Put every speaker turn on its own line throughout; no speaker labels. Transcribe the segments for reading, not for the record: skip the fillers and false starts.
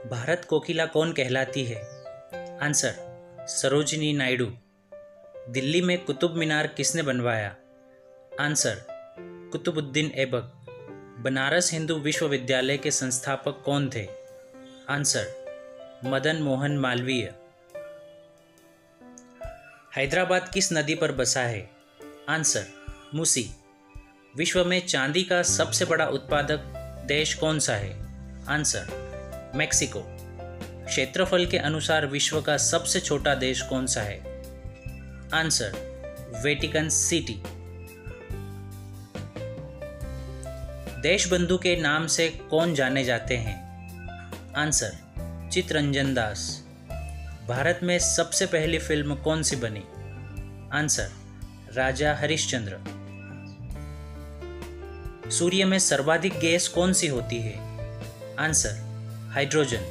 भारत कोकिला कौन कहलाती है? आंसर सरोजिनी नायडू। दिल्ली में कुतुब मीनार किसने बनवाया? आंसर कुतुबुद्दीन ऐबक। बनारस हिंदू विश्वविद्यालय के संस्थापक कौन थे? आंसर मदन मोहन मालवीय। हैदराबाद किस नदी पर बसा है? आंसर मूसी। विश्व में चांदी का सबसे बड़ा उत्पादक देश कौन सा है? Answer Mexico. क्षेत्रफल के अनुसार विश्व का सबसे छोटा देश कौन सा है? Answer Vatican city. देशबंधु के नाम से कौन जाने जाते हैं? आंसर चित्तरंजन दास। भारत में सबसे पहली फिल्म कौन सी बनी? आंसर राजा हरिश्चंद्र। सूर्य में सर्वाधिक गैस कौन सी होती है? Answer hydrogen.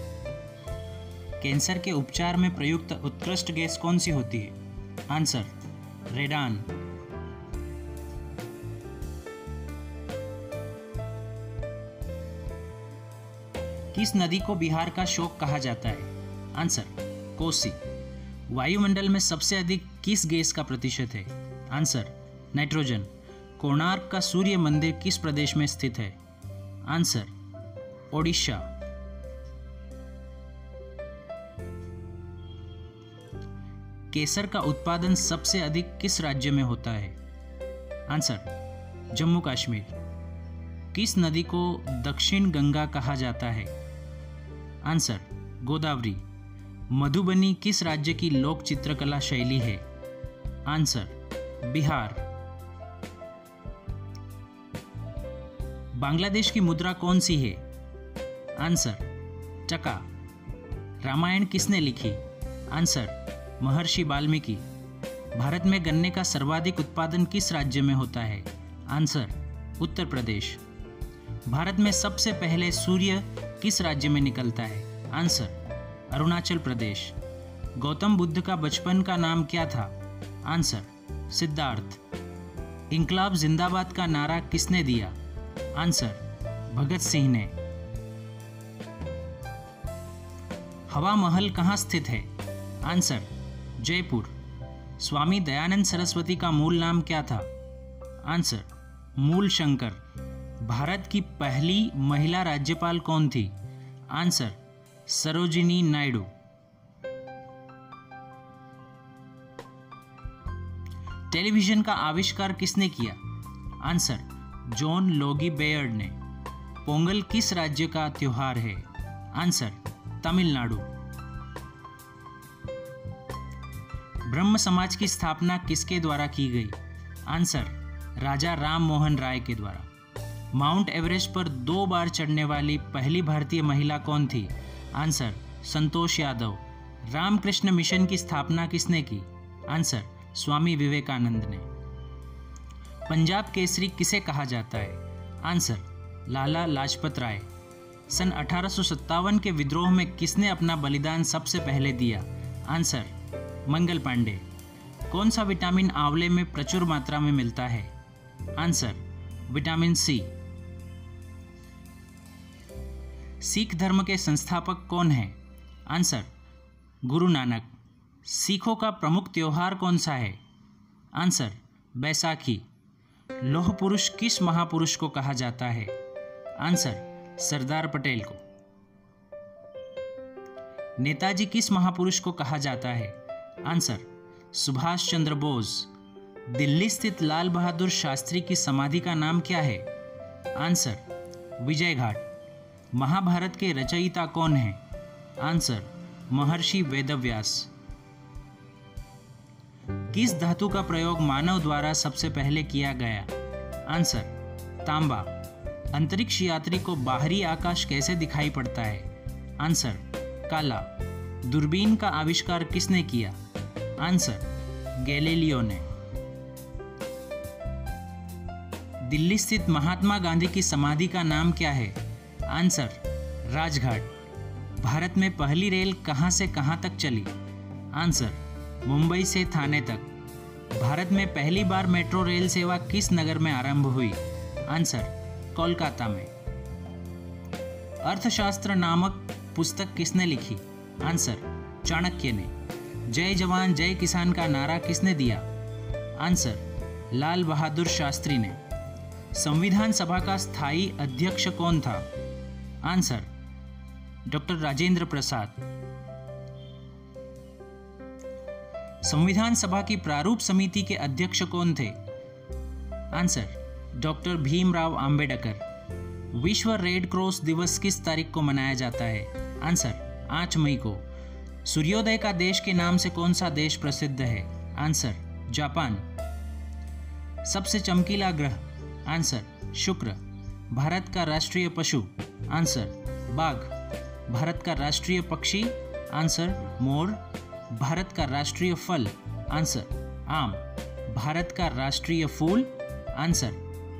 कैंसर के उपचार में प्रयुक्त उत्कृष्ट गैस कौन सी होती है? Answer radon. किस नदी को बिहार का शोक कहा जाता है? आंसर कोसी। वायुमंडल में सबसे अधिक किस गैस का प्रतिशत है? Answer nitrogen. कोणार्क का सूर्य मंदिर किस प्रदेश में स्थित है? आंसर ओडिशा। केसर का उत्पादन सबसे अधिक किस राज्य में होता है? आंसर जम्मू कश्मीर। किस नदी को दक्षिण गंगा कहा जाता है? आंसर गोदावरी। मधुबनी किस राज्य की लोक चित्रकला शैली है? आंसर बिहार। बांग्लादेश की मुद्रा कौन सी है? आंसर टका। रामायण किसने लिखी? आंसर महर्षि वाल्मीकि। भारत में गन्ने का सर्वाधिक उत्पादन किस राज्य में होता है? आंसर उत्तर प्रदेश। भारत में सबसे पहले सूर्य किस राज्य में निकलता है? आंसर अरुणाचल प्रदेश। गौतम बुद्ध का बचपन का नाम क्या था? आंसर सिद्धार्थ। इंकलाब जिंदाबाद का नारा किसने दिया? आंसर भगत सिंह ने। हवा महल कहाँ स्थित है? आंसर जयपुर। स्वामी दयानंद सरस्वती का मूल नाम क्या था? आंसर मूल शंकर। भारत की पहली महिला राज्यपाल कौन थी? आंसर सरोजिनी नायडू। टेलीविजन का आविष्कार किसने किया? आंसर जॉन लोगी बेयर्ड ने। पोंगल किस राज्य का त्योहार है? आंसर तमिलनाडु। ब्रह्म समाज की स्थापना किसके द्वारा की गई? आंसर राजा राम मोहन राय के द्वारा। माउंट एवरेस्ट पर 2 बार चढ़ने वाली पहली भारतीय महिला कौन थी? आंसर संतोष यादव। रामकृष्ण मिशन की स्थापना किसने की? आंसर स्वामी विवेकानंद ने। पंजाब केसरी किसे कहा जाता है? आंसर लाला लाजपत राय। सन 1857 के विद्रोह में किसने अपना बलिदान सबसे पहले दिया? आंसर मंगल पांडे। कौन सा विटामिन आंवले में प्रचुर मात्रा में मिलता है? Answer vitamin C. सिख धर्म के संस्थापक कौन हैं? आंसर गुरु नानक। सिखों का प्रमुख त्योहार कौन सा है? आंसर बैसाखी। लौह पुरुष किस महापुरुष को कहा जाता है? आंसर सरदार पटेल को। नेताजी किस महापुरुष को कहा जाता है? आंसर सुभाष चंद्र बोस। दिल्ली स्थित लाल बहादुर शास्त्री की समाधि का नाम क्या है? आंसर विजय घाट। महाभारत के रचयिता कौन है? आंसर महर्षि वेदव्यास। किस धातु का प्रयोग मानव द्वारा सबसे पहले किया गया? आंसर तांबा। अंतरिक्ष यात्री को बाहरी आकाश कैसे दिखाई पड़ता है? आंसर काला। दूरबीन का आविष्कार किसने किया? आंसर गैलीलियो ने। दिल्ली स्थित महात्मा गांधी की समाधि का नाम क्या है? आंसर राजघाट। भारत में पहली रेल कहां से कहां तक चली? आंसर मुंबई से थाने तक। भारत में पहली बार मेट्रो रेल सेवा किस नगर में आरंभ हुई? आंसर कोलकाता में। अर्थशास्त्र नामक पुस्तक किसने लिखी? आंसर, चाणक्य ने। जय जवान जय किसान का नारा किसने दिया? आंसर, लाल बहादुर शास्त्री ने। संविधान सभा का स्थायी अध्यक्ष कौन था? Answer, doctor Rajendra Prasad. संविधान सभा की प्रारूप समिति के अध्यक्ष कौन थे? Answer, doctor Bhimrao Ambedkar. विश्व रेड क्रॉस दिवस किस तारीख को मनाया जाता है? आंसर, 8 मई को। सूर्योदय का देश के नाम से कौन सा देश प्रसिद्ध है? Answer, Japan. सबसे चमकीला ग्रह? आंसर, शुक्र। भारत का राष्ट्रीय पशु? आंसर, बाघ। भारत का राष्ट्रीय पक्षी? आंसर, मोर। भारत का राष्ट्रीय फल? आंसर, आम। भारत का राष्ट्रीय फूल? आंसर,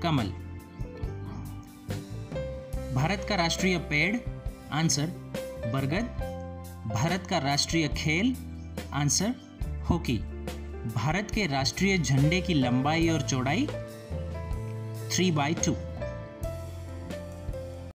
कमल। भारत का राष्ट्रीय पेड़? आंसर, बरगद। भारत का राष्ट्रीय खेल? Answer, hockey. भारत के राष्ट्रीय झंडे की लंबाई और चौड़ाई? 3/2।